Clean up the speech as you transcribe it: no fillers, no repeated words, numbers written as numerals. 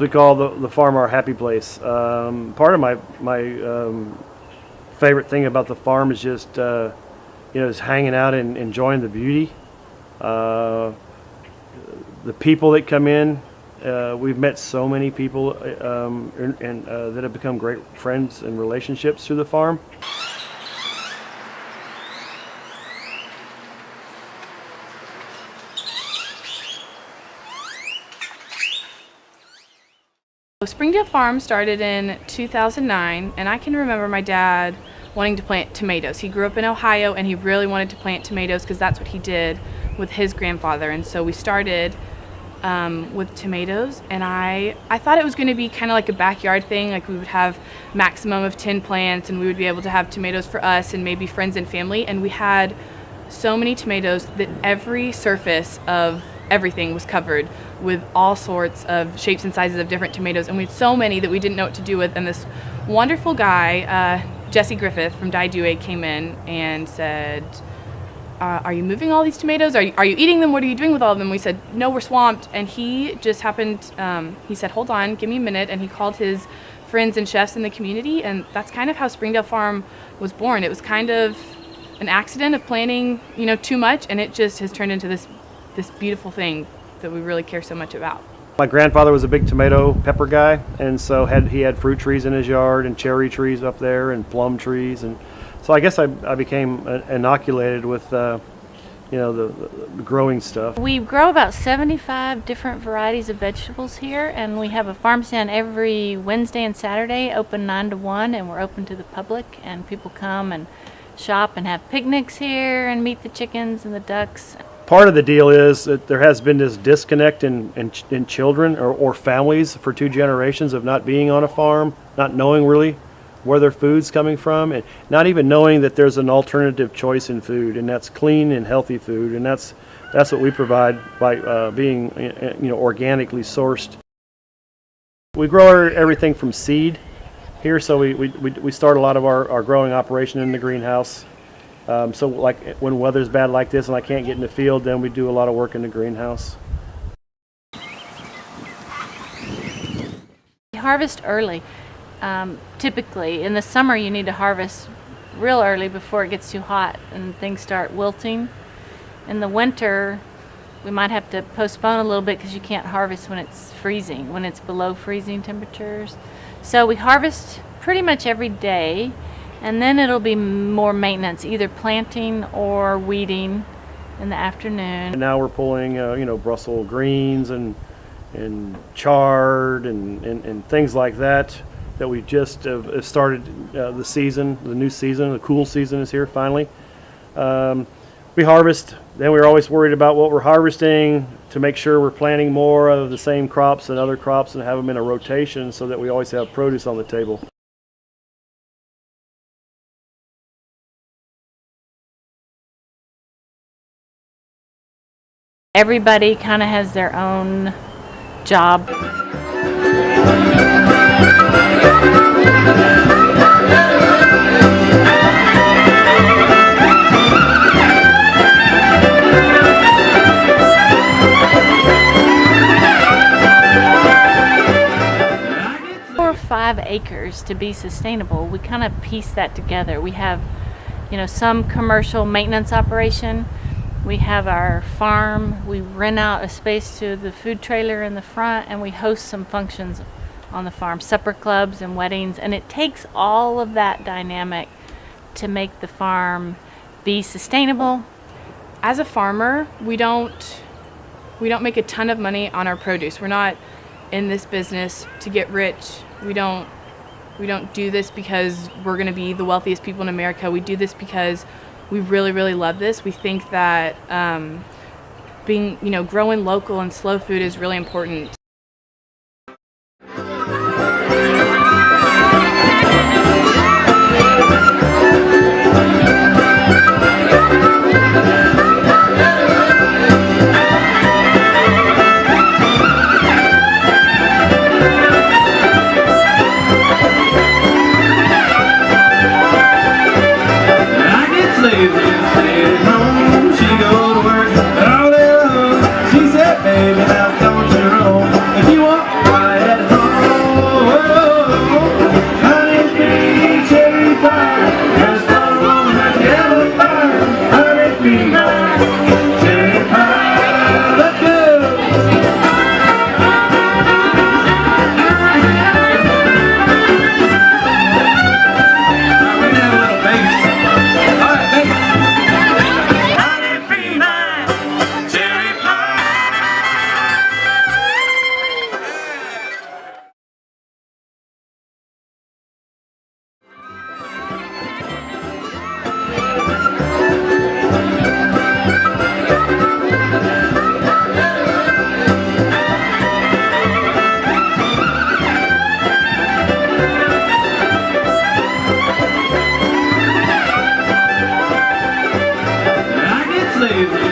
We call the farm our happy place. Part of my favorite thing about the farm is just is hanging out and enjoying the beauty. The people that come in, we've met so many people and that have become great friends and relationships through the farm. Springdale Farm started in 2009, and I can remember my dad wanting to plant tomatoes. He grew up in Ohio, and he really wanted to plant tomatoes because that's what he did with his grandfather. And so we started with tomatoes, and I thought it was going to be kind of like a backyard thing. Like we would have maximum of 10 plants, and we would be able to have tomatoes for us and maybe friends and family. And we had so many tomatoes that every surface of everything was covered with all sorts of shapes and sizes of different tomatoes, and we had so many that we didn't know what to do with. And this wonderful guy, Jesse Griffith from Due came in and said, are you moving all these tomatoes? Are you eating them? What are you doing with all of them? We said, no, we're swamped. And he just happened, he said, hold on, give me a minute. And he called his friends and chefs in the community, and that's kind of how Springdale Farm was born. It was kind of an accident of planning, too much, and it just has turned into this beautiful thing that we really care so much about. My grandfather was a big tomato pepper guy, and so he had fruit trees in his yard and cherry trees up there and plum trees, and so I guess I became inoculated with the growing stuff. We grow about 75 different varieties of vegetables here, and we have a farm stand every Wednesday and Saturday, open 9 to 1, and we're open to the public, and people come and shop and have picnics here and meet the chickens and the ducks. Part of the deal is that there has been this disconnect in children or families for 2 generations of not being on a farm, not knowing really where their food's coming from, and not even knowing that there's an alternative choice in food, and that's clean and healthy food, and that's what we provide by being organically sourced. We grow everything from seed here, so we start a lot of our growing operation in the greenhouse. So like when weather's bad like this and I can't get in the field, then we do a lot of work in the greenhouse. We harvest early. Typically, in the summer you need to harvest real early before it gets too hot and things start wilting. In the winter, we might have to postpone a little bit because you can't harvest when it's freezing, when it's below freezing temperatures. So we harvest pretty much every day. And then it'll be more maintenance, either planting or weeding in the afternoon. And now we're pulling, Brussels greens and chard and things like that we just have started the season, the new season, the cool season is here finally. We harvest, then we're always worried about what we're harvesting to make sure we're planting more of the same crops and other crops and have them in a rotation so that we always have produce on the table. Everybody kind of has their own job. For 5 acres to be sustainable, we kind of piece that together. We have, some commercial maintenance operation. We have our farm, we rent out a space to the food trailer in the front, and we host some functions on the farm, supper clubs and weddings, and it takes all of that dynamic to make the farm be sustainable. As a farmer, we don't make a ton of money on our produce. We're not in this business to get rich. We don't do this because we're going to be the wealthiest people in America. We do this because we really, really love this. We think that growing local and slow food is really important. She go to work all day long. She said, baby, now don't you roll. Please.